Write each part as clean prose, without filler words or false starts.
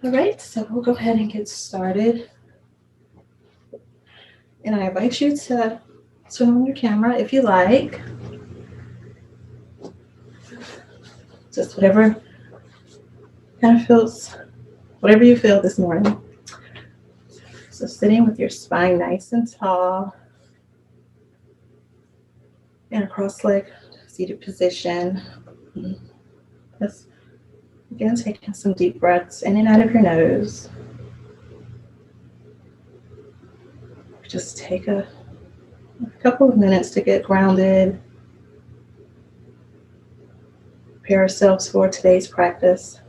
All right, so we'll go ahead and get started. And I invite you to turn on your camera if you like. Just whatever kind of feels, whatever you feel this morning. So sitting with your spine nice and tall in a cross-legged seated position. Just again taking some deep breaths in and out of your nose. Just take a couple of minutes to get grounded. Prepare ourselves for today's practice.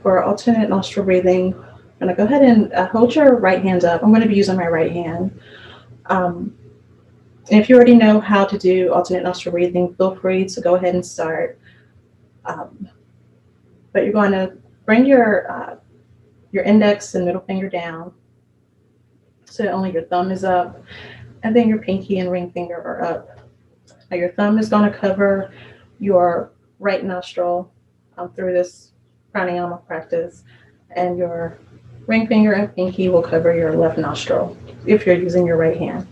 For alternate nostril breathing, I'm going to go ahead and hold your right hand up. I'm going to be using my right hand. And if you already know how to do alternate nostril breathing, feel free to go ahead and start. But you're going to bring your index and middle finger down so that only your thumb is up, and then your pinky and ring finger are up. Now your thumb is going to cover your right nostril through this pranayama practice, and your ring finger and pinky will cover your left nostril if you're using your right hand.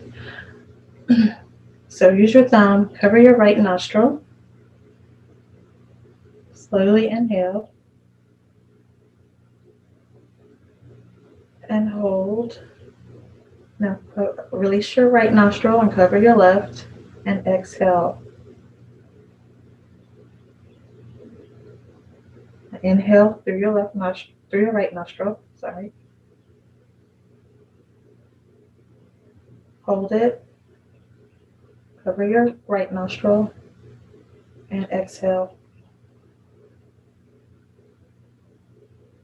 So use your thumb, cover your right nostril. Slowly inhale and hold. Now release your right nostril and cover your left, and exhale. Inhale through your left nostril, through your right nostril. Sorry. Hold it. Cover your right nostril and exhale.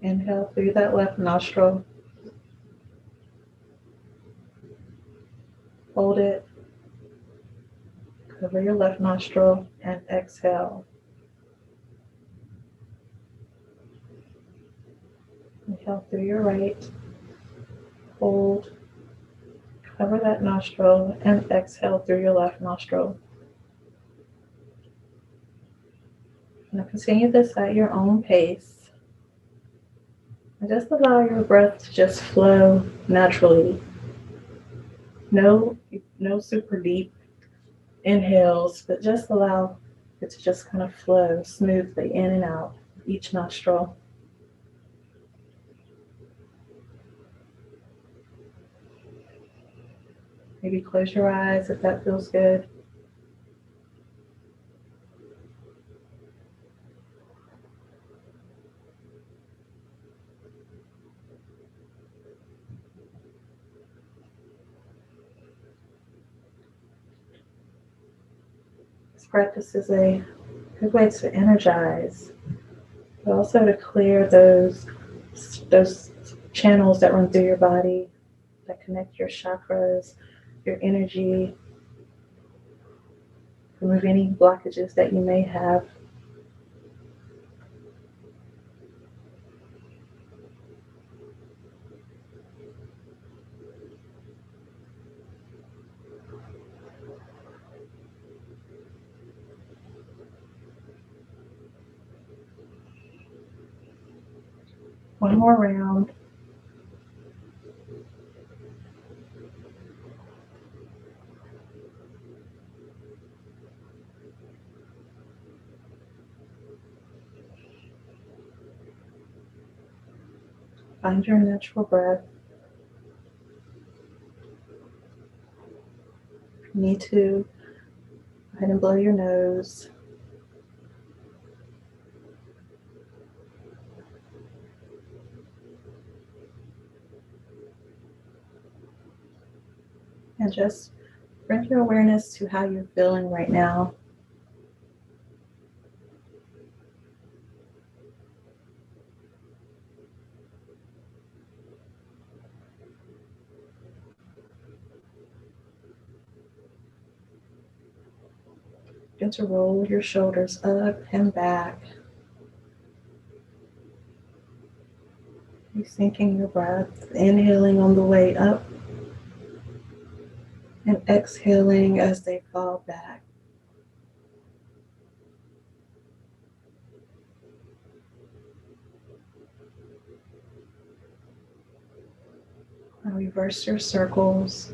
Inhale through that left nostril. Hold it. Cover your left nostril and exhale. Inhale through your right. Hold. Cover that nostril and exhale through your left nostril. Now continue this at your own pace. And just allow your breath to just flow naturally. No super deep inhales, but just allow it to just kind of flow smoothly in and out of each nostril. Maybe close your eyes if that feels good. This practice is a good way to energize, but also to clear those channels that run through your body, that connect your chakras, your energy, remove any blockages that you may have. One more round. Find your natural breath. If you need to, go ahead and blow your nose. And just bring your awareness to how you're feeling right now. Begin to roll your shoulders up and back. You're syncing your breath, inhaling on the way up, And exhaling as they fall back. Now reverse your circles.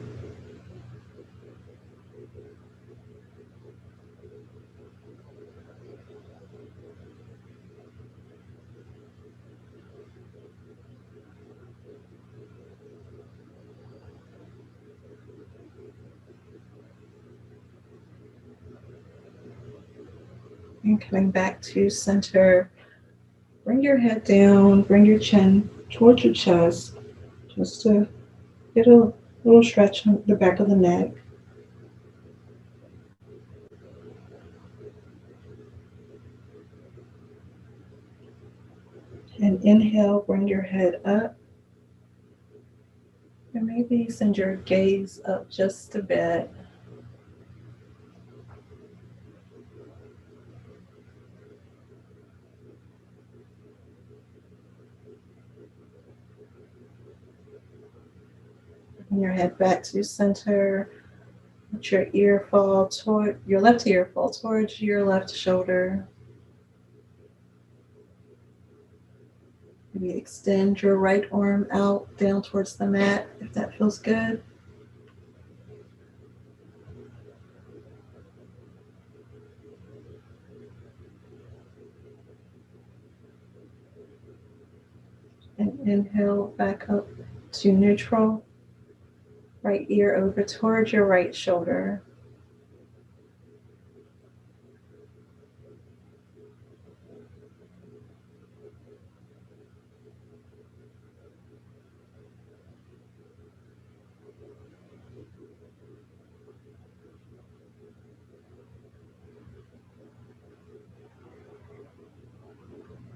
And coming back to center, bring your head down, bring your chin towards your chest, just to get a little stretch on the back of the neck. And inhale, bring your head up. And maybe send your gaze up just a bit. Bring your head back to center. Let your ear fall toward your left ear fall towards your left shoulder. Maybe extend your right arm out down towards the mat if that feels good. And inhale back up to neutral. Right ear over towards your right shoulder.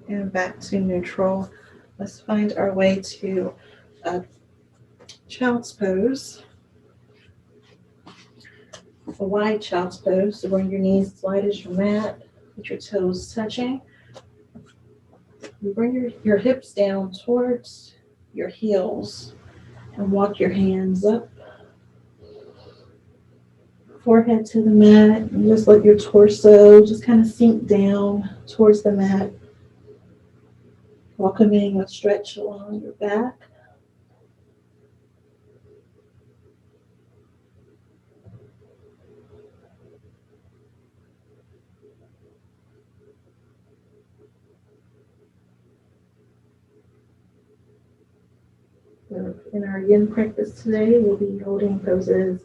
And back to neutral. Let's find our way to a child's pose. A wide child's pose. So bring your knees as wide as your mat, with your toes touching. And bring your hips down towards your heels and walk your hands up. Forehead to the mat, and just let your torso just kind of sink down towards the mat, welcoming a stretch along your back. In our yin practice today, we'll be holding poses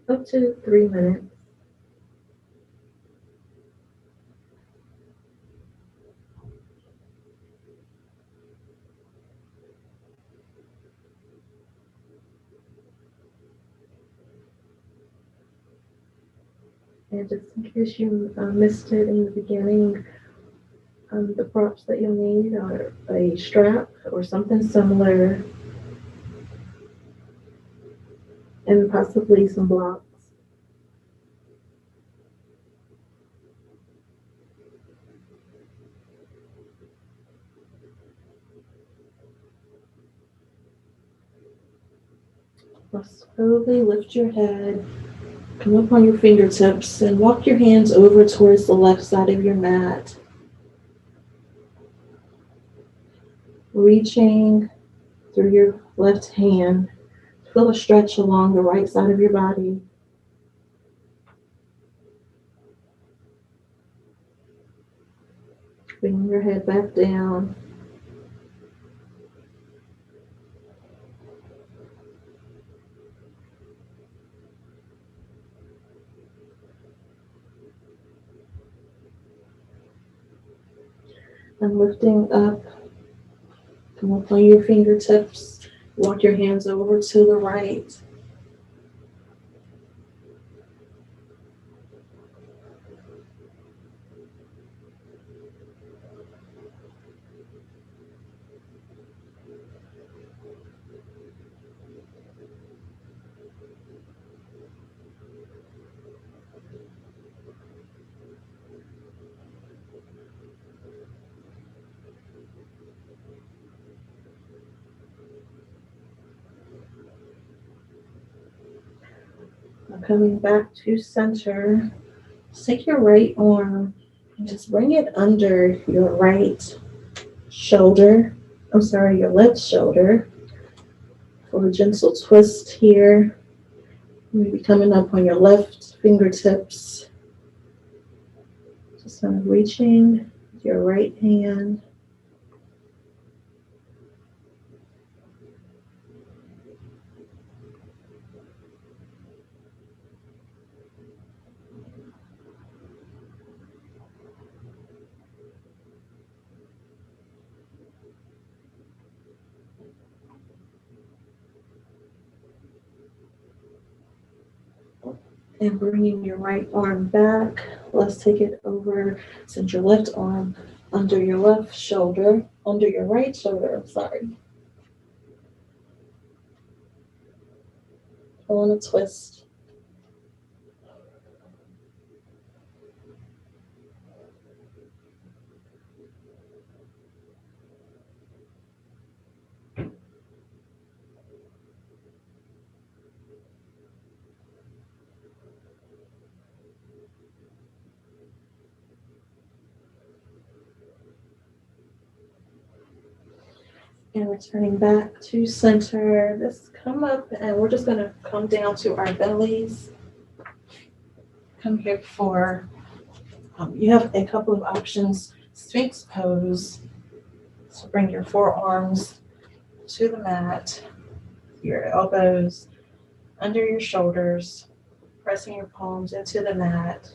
up to 3 minutes. And just in case you missed it in the beginning, the props that you'll need are a strap or something similar, and possibly some blocks. Now slowly lift your head, come up on your fingertips, and walk your hands over towards the left side of your mat. Reaching through your left hand, feel a stretch along the right side of your body. Bring your head back down. And lifting up, come up on your fingertips. Walk your hands over to the right. Now coming back to center, take your right arm and just bring it under your right shoulder. I'm sorry, your left shoulder. For a gentle twist here. Maybe coming up on your left fingertips. Just kind of reaching with your right hand. And bringing your right arm back. Let's take it over. Send your left arm under your left shoulder, under your right shoulder, I'm sorry. Pull in a twist. And returning back to center. Let's come up and we're just going to come down to our bellies. Come here for, you have a couple of options. Sphinx pose. So bring your forearms to the mat, your elbows under your shoulders, pressing your palms into the mat.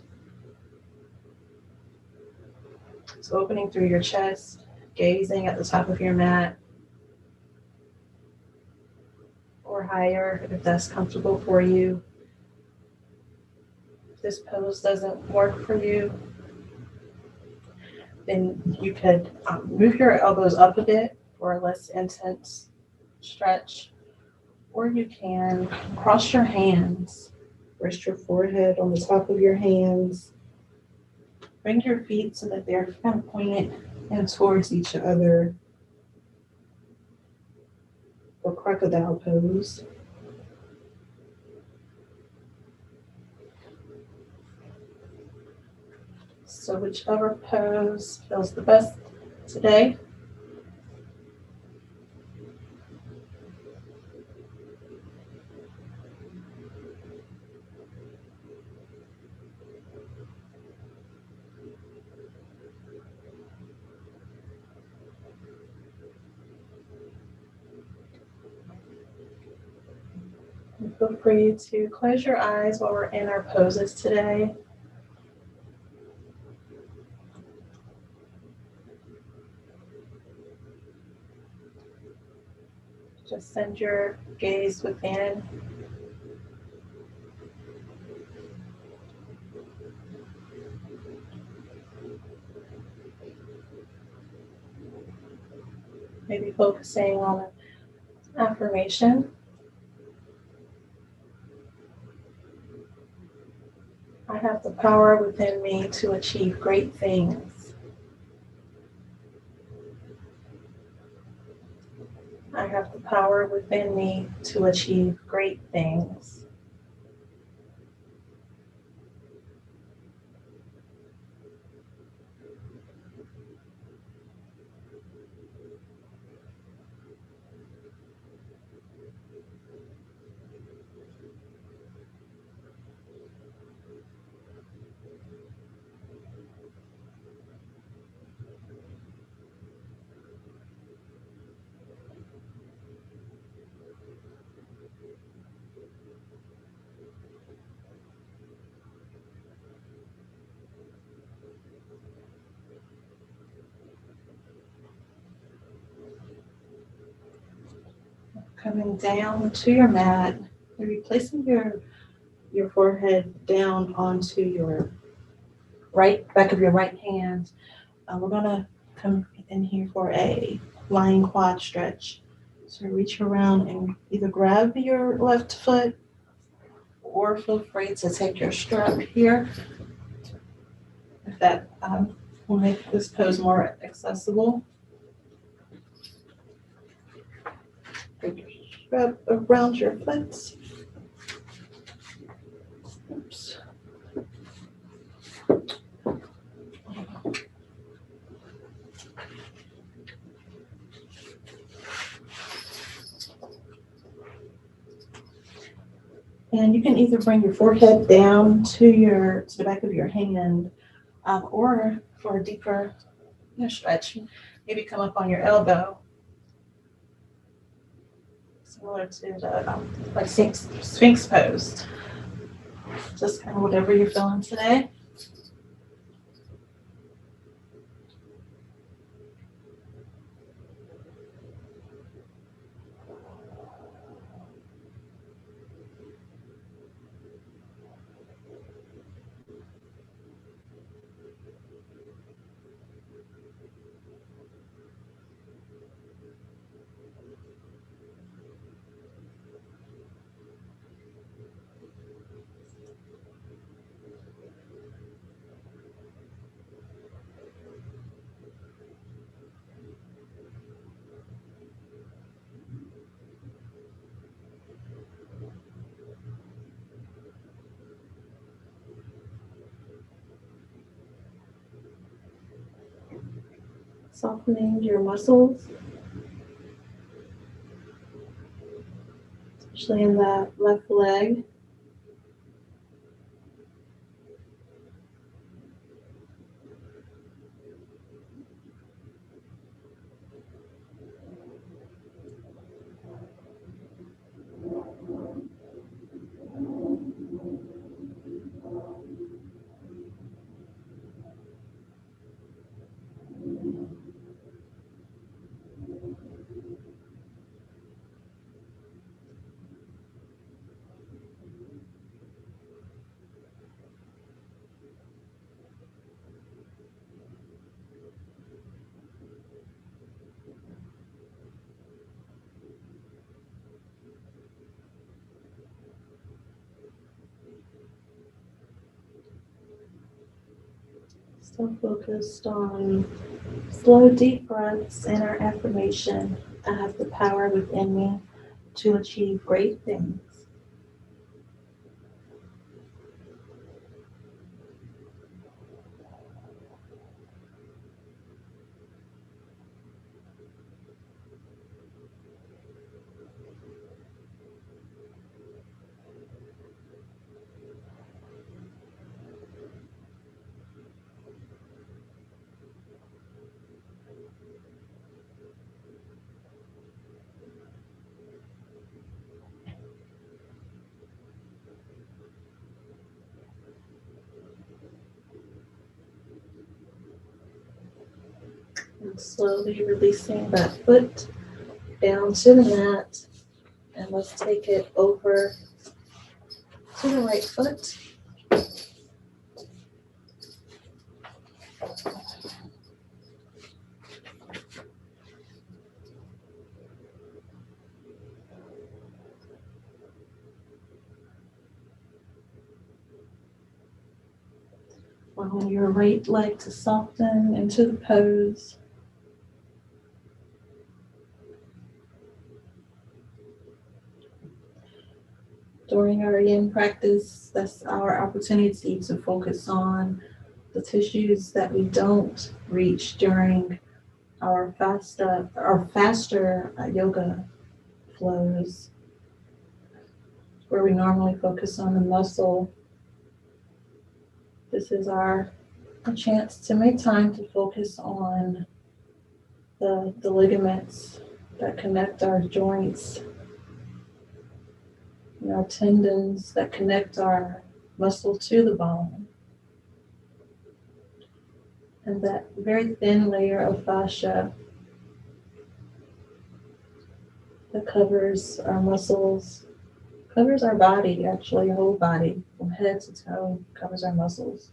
So opening through your chest, gazing at the top of your mat, or higher if that's comfortable for you. If this pose doesn't work for you, then you could move your elbows up a bit for a less intense stretch, or you can cross your hands, rest your forehead on the top of your hands, bring your feet so that they're kind of pointed in towards each other, or crocodile pose. So whichever pose feels the best today. And feel free to close your eyes while we're in our poses today. Just send your gaze within. Maybe focusing on an affirmation. I have the power within me to achieve great things. I have the power within me to achieve great things. Coming down to your mat, maybe placing your forehead down onto your right back of your right hand. We're gonna come in here for a lying quad stretch. So reach around and either grab your left foot or feel free to take your strap here if that will make this pose more accessible. Bring your strap around your foot. And you can either bring your forehead down to the back of your hand, or for a deeper stretch, maybe come up on your elbow, similar to the like Sphinx pose. Just kind of whatever you're feeling today. Softening your muscles, especially in the left leg. Still focused on slow, deep breaths and our affirmation. I have the power within me to achieve great things. And slowly releasing that foot down to the mat. And let's take it over to the right foot. Allowing your right leg to soften into the pose. During our yin practice, that's our opportunity to focus on the tissues that we don't reach during our faster yoga flows, where we normally focus on the muscle. This is a chance to make time to focus on the ligaments that connect our joints, and our tendons that connect our muscle to the bone, and that very thin layer of fascia that covers our muscles, covers our body, actually, our whole body, from head to toe, covers our muscles.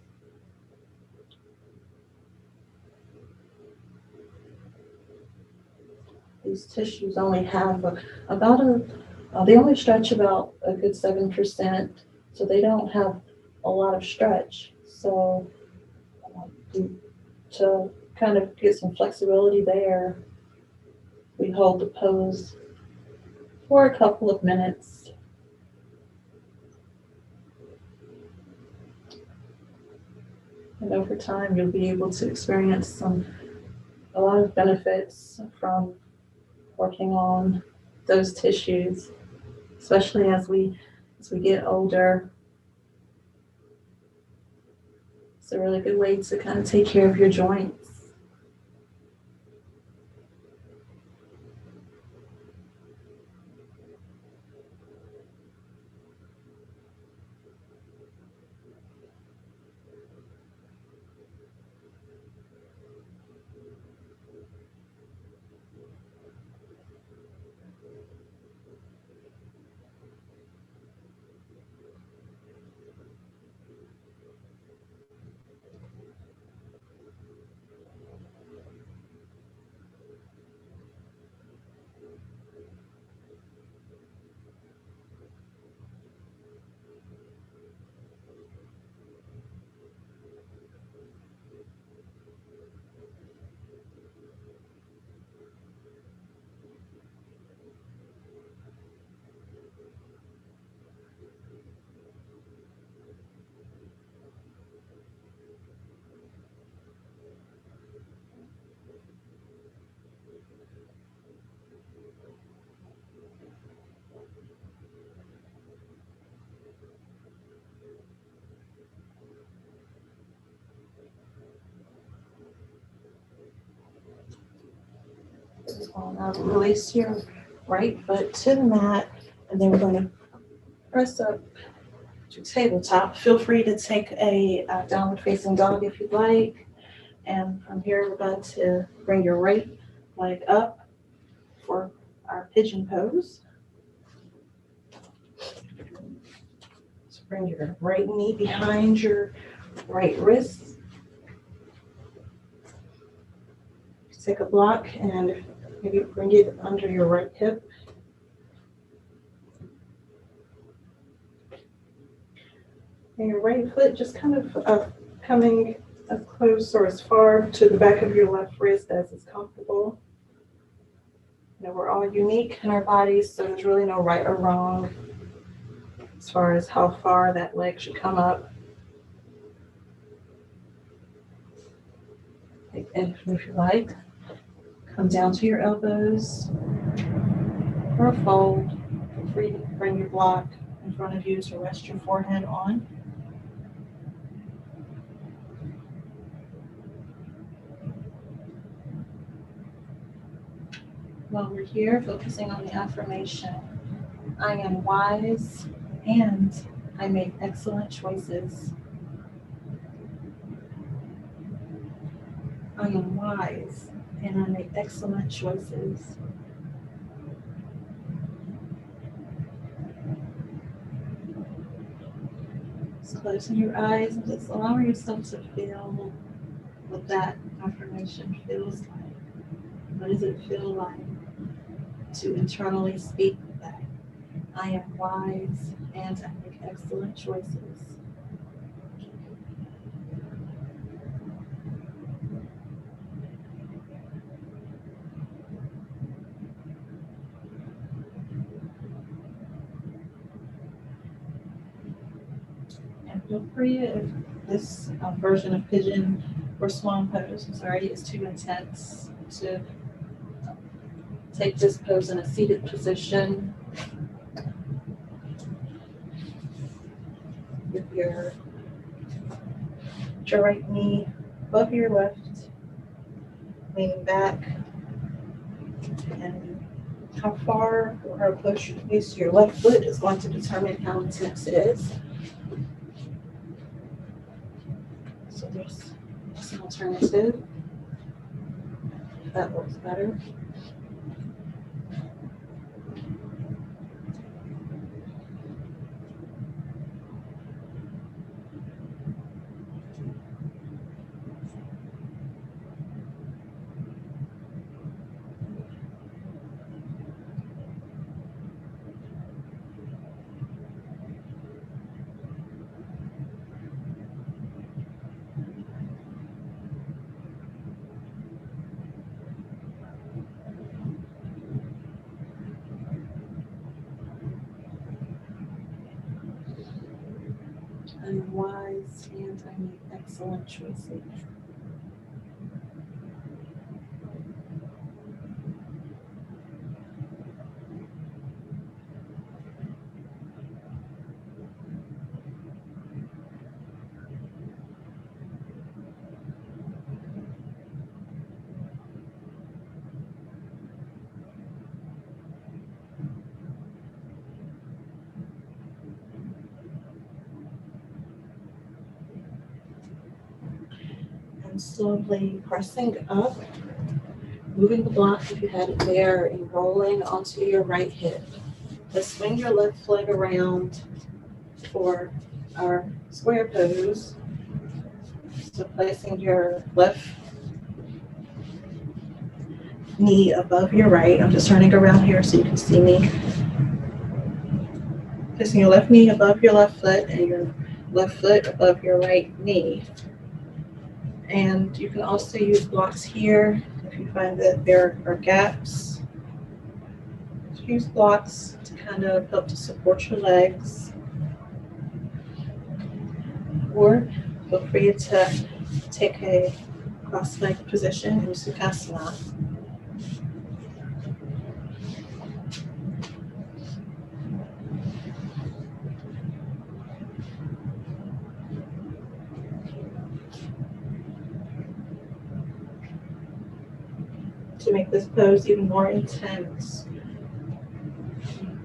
These tissues only have they only stretch about a good 7%, so they don't have a lot of stretch. So to kind of get some flexibility there, we hold the pose for a couple of minutes. And over time, you'll be able to experience a lot of benefits from working on those tissues, especially as we As we get older, it's a really good way to kind of take care of your joints. Now release your right foot to the mat, and then we're going to press up to tabletop. Feel free to take a downward facing dog if you'd like. And from here, we're going to bring your right leg up for our pigeon pose. So bring your right knee behind your right wrist. Take a block and maybe bring it under your right hip. And your right foot just kind of coming as close or as far to the back of your left wrist as is comfortable. You know, we're all unique in our bodies, so there's really no right or wrong as far as how far that leg should come up. And if you like, come down to your elbows for a fold. Feel free to bring your block in front of you to rest your forehead on. While we're here, focusing on the affirmation, I am wise and I make excellent choices. I am wise and I make excellent choices. Just closing your eyes and just allowing yourself to feel what that affirmation feels like. What does it feel like to internally speak that? I am wise and I make excellent choices. And feel free if this version of Pigeon or Swan Pose, is too intense to take this pose in a seated position with your right knee above your left, leaning back, and how far or how close you place your left foot is going to determine how intense it is. So there's an alternative if that works better. I am wise and I make excellent choices. And slowly pressing up, moving the block if you had it there, and rolling onto your right hip. Let's swing your left leg around for our square pose. So placing your left knee above your right. I'm just turning around here so you can see me. Placing your left knee above your left foot and your left foot above your right knee. And you can also use blocks here if you find that there are gaps. Use blocks to kind of help to support your legs. Or feel free to take a cross-legged position in Sukhasana. To make this pose even more intense,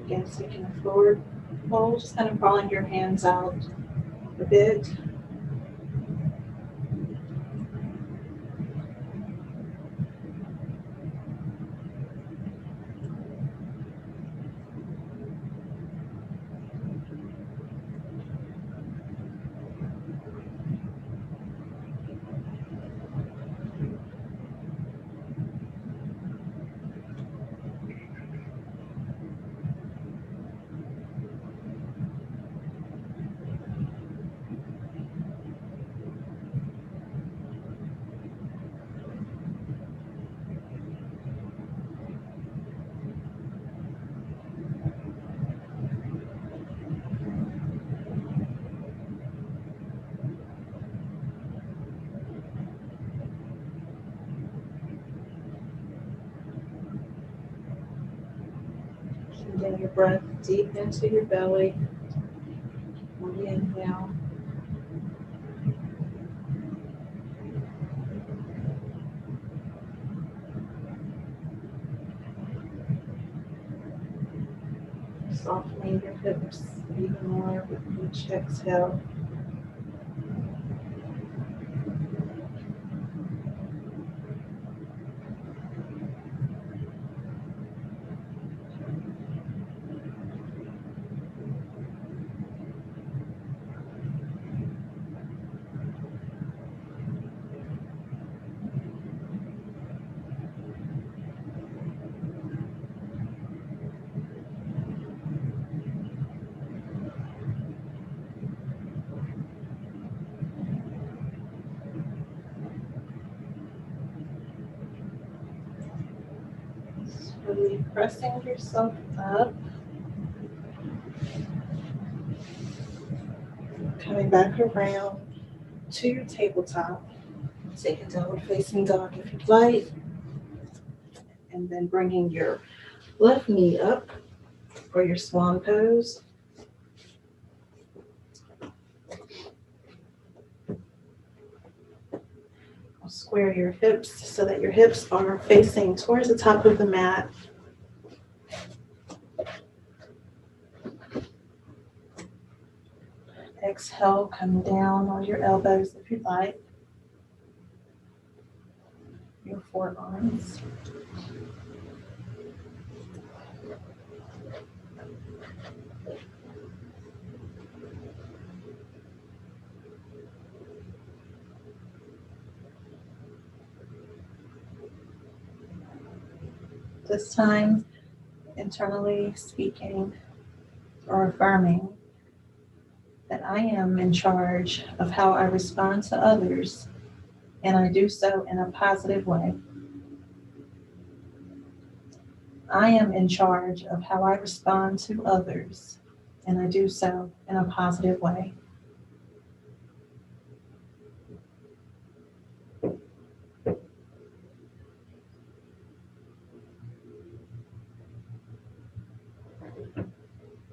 again, taking a forward fold, just kind of crawling your hands out a bit. Sending your breath deep into your belly. On the inhale. Softening your hips even more with each exhale. Slowly pressing yourself up. Coming back around to your tabletop. Take a downward facing dog if you'd like. And then bringing your left knee up for your swan pose. Square your hips so that your hips are facing towards the top of the mat. Exhale, come down on your elbows if you like. Your forearms. This time, internally speaking or affirming that I am in charge of how I respond to others, and I do so in a positive way. I am in charge of how I respond to others, and I do so in a positive way.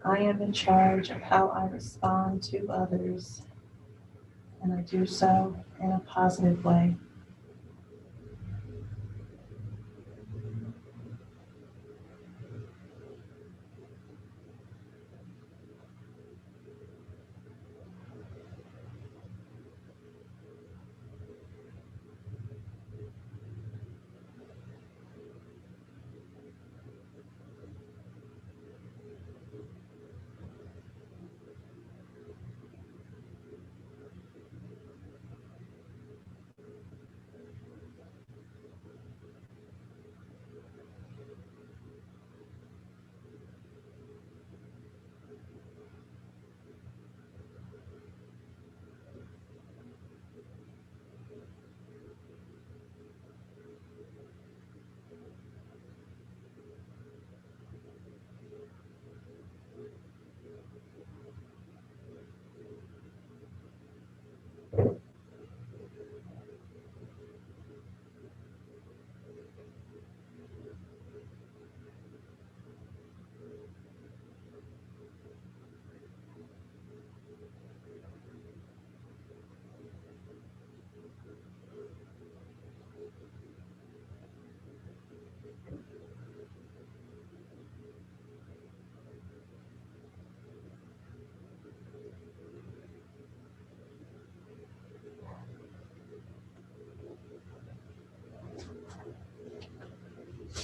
I am in charge of how I respond to others, and I do so in a positive way.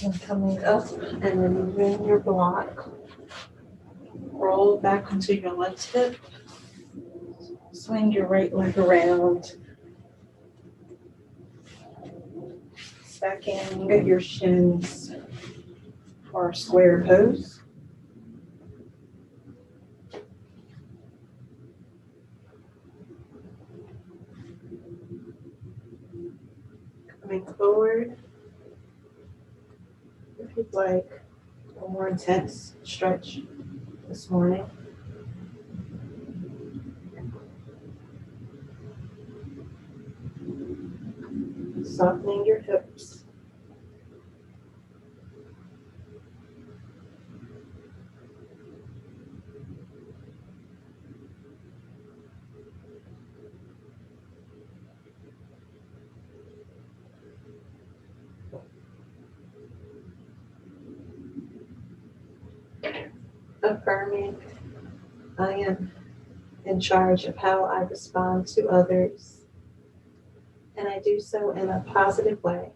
And coming up and removing your block. Roll back onto your left hip. Swing your right leg around. Stacking your shins for square pose. Coming forward. If you'd like a more intense stretch this morning. Softening your hips. Affirming, I am in charge of how I respond to others, and I do so in a positive way.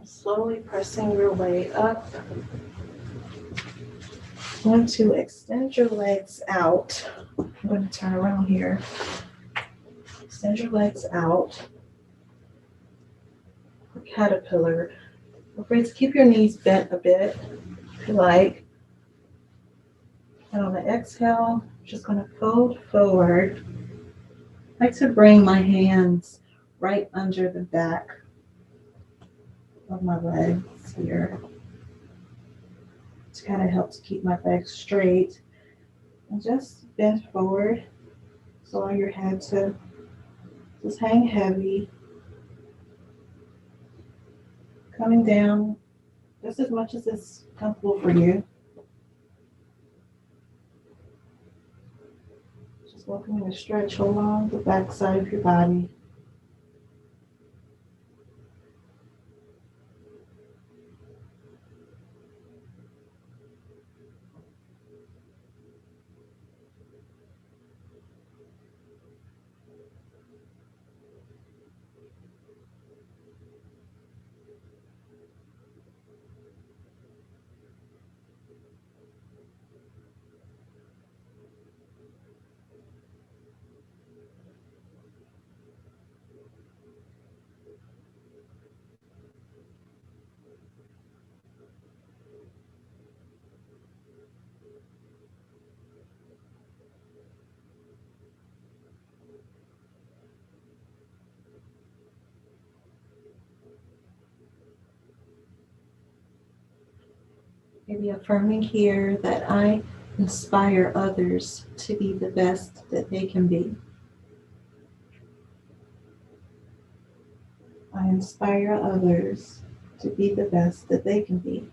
Slowly pressing your way up. You want to extend your legs out. I'm going to turn around here. Extend your legs out. Caterpillar. Feel free to keep your knees bent a bit if you like. And on the exhale, I'm just going to fold forward. I like to bring my hands right under the back of my legs here. To kind of help to keep my legs straight. And just bend forward. So allow your head to just hang heavy. Coming down just as much as it's comfortable for you. Just welcoming a stretch along the back side of your body. Maybe affirming here that I inspire others to be the best that they can be. I inspire others to be the best that they can be.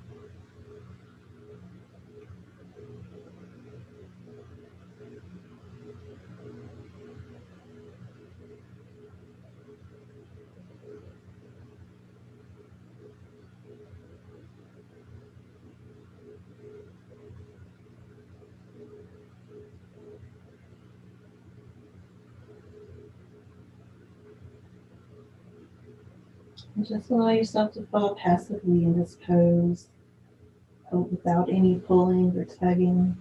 And just allow yourself to fall passively in this pose, without any pulling or tugging.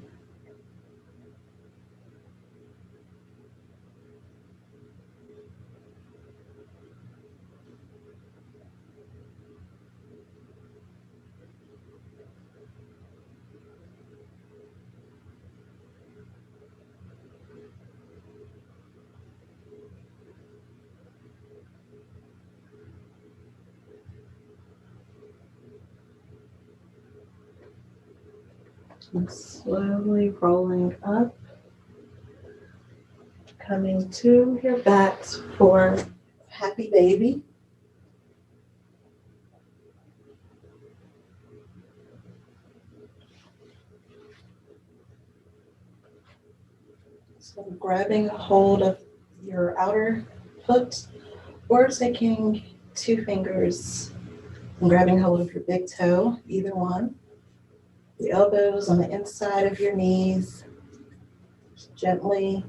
And slowly rolling up, coming to your backs for happy baby. So grabbing a hold of your outer foot or taking 2 fingers and grabbing hold of your big toe, either one. The elbows on the inside of your knees, just gently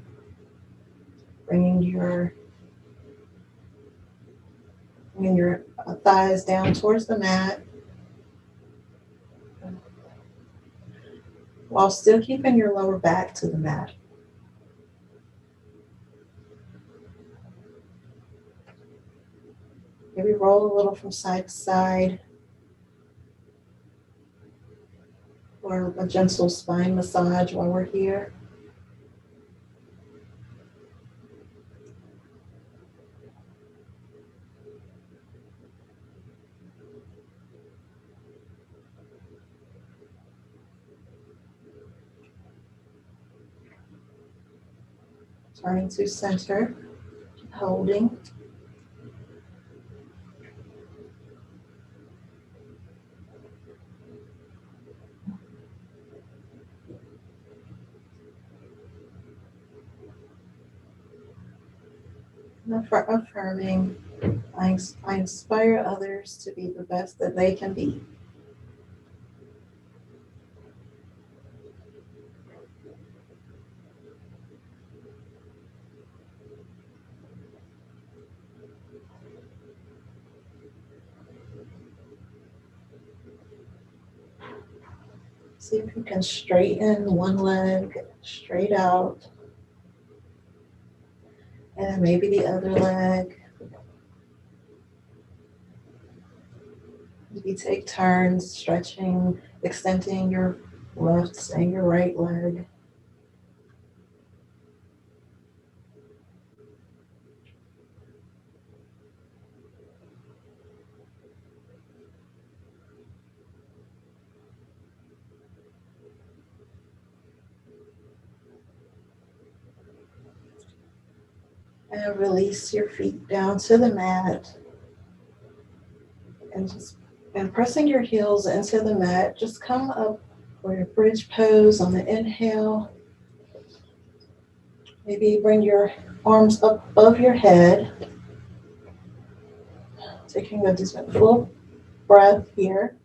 bringing your thighs down towards the mat while still keeping your lower back to the mat. Maybe roll a little from side to side, or a gentle spine massage while we're here. Turning to center, holding. Affirming, I inspire others to be the best that they can be. See if you can straighten one leg straight out, and maybe the other leg. Maybe take turns stretching, extending your left and your right leg. And release your feet down to the mat. And pressing your heels into the mat, just come up for your bridge pose on the inhale. Maybe bring your arms up above your head. Taking a full breath here.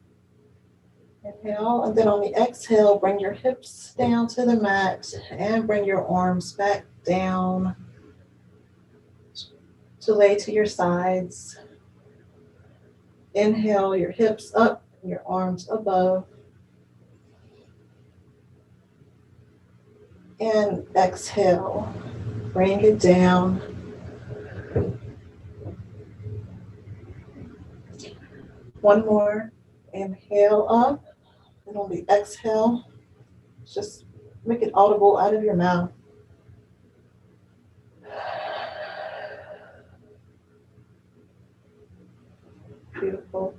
Inhale, and then on the exhale, bring your hips down to the mat and bring your arms back down to lay to your sides. Inhale, your hips up, your arms above. And exhale, bring it down. One more. Inhale up, and on the exhale, just make it audible out of your mouth. Beautiful.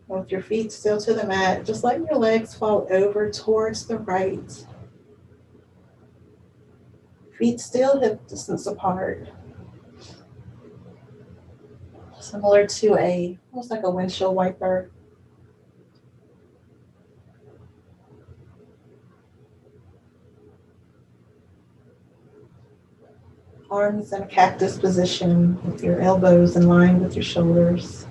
With your feet still to the mat, just let your legs fall over towards the right. Feet still hip distance apart. Similar to almost like a windshield wiper. Arms in a cactus position with your elbows in line with your shoulders.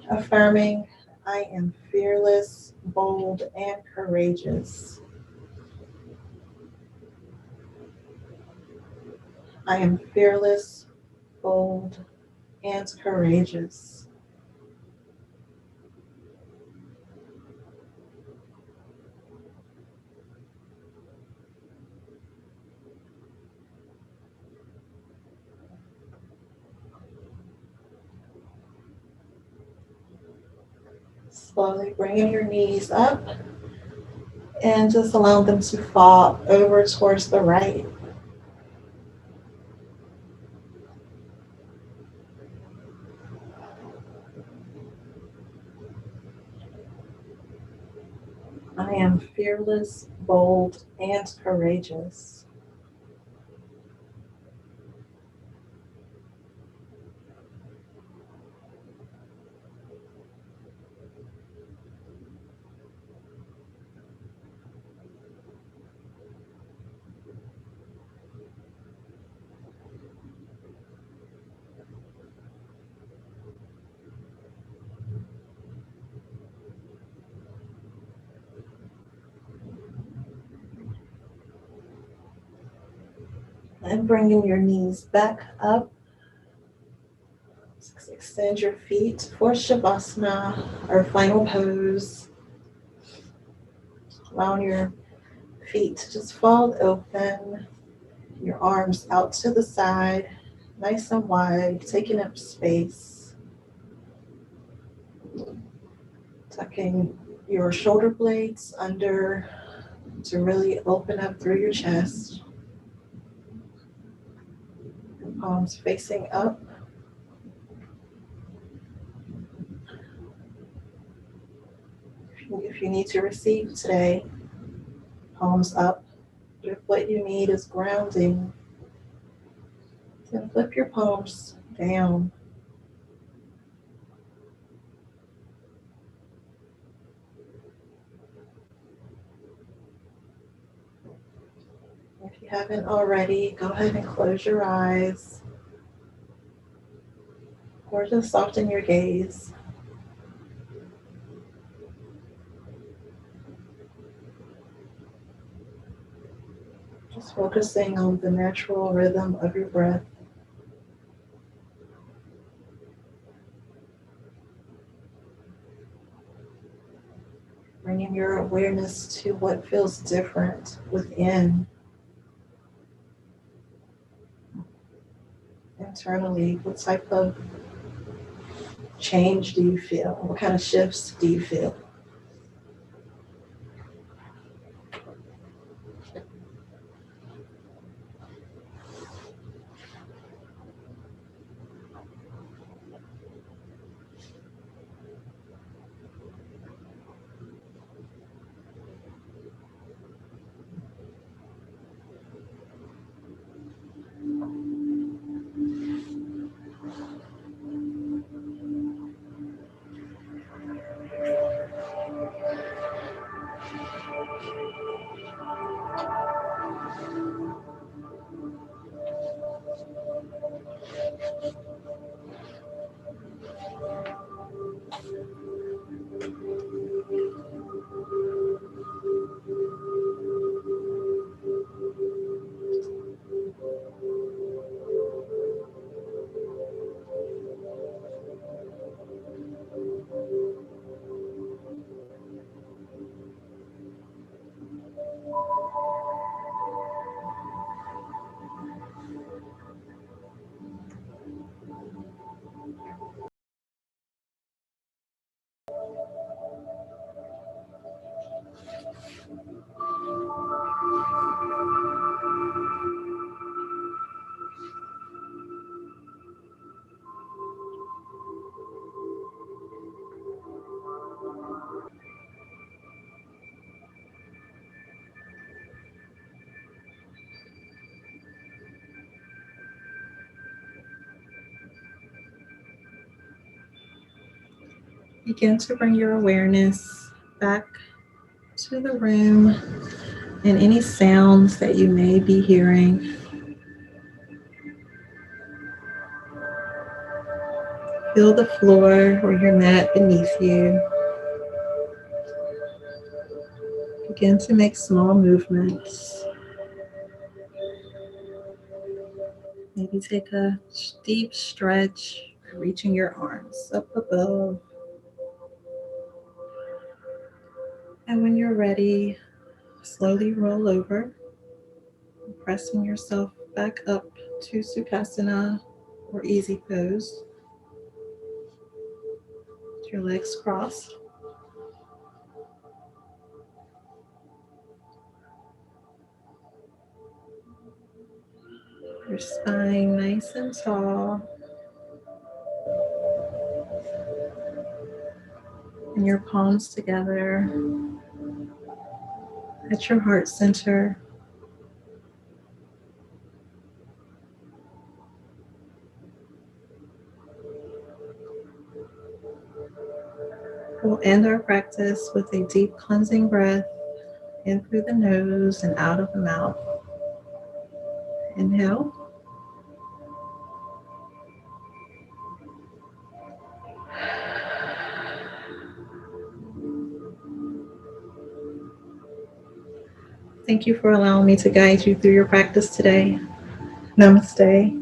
Affirming, I am fearless, bold, and courageous. I am fearless, bold, and courageous. Slowly bringing your knees up and just allow them to fall over towards the right. I am fearless, bold, and courageous. And bringing your knees back up. Extend your feet for Shavasana, our final pose. Allowing your feet to just fall open, your arms out to the side, nice and wide, taking up space. Tucking your shoulder blades under to really open up through your chest. Palms facing up. If you need to receive today, palms up. If what you need is grounding, then flip your palms down. If you haven't already, go ahead and close your eyes or just soften your gaze. Just focusing on the natural rhythm of your breath. Bringing your awareness to what feels different within. Internally, what type of change do you feel? What kind of shifts do you feel? Begin to bring your awareness back to the room and any sounds that you may be hearing. Feel the floor or your mat beneath you. Begin to make small movements. Maybe take a deep stretch, reaching your arms up above. And when you're ready, slowly roll over, pressing yourself back up to Sukhasana or Easy Pose. With your legs crossed. Your spine nice and tall. And your palms together at your heart center. We'll end our practice with a deep cleansing breath in through the nose and out of the mouth. Inhale. Thank you for allowing me to guide you through your practice today. Namaste.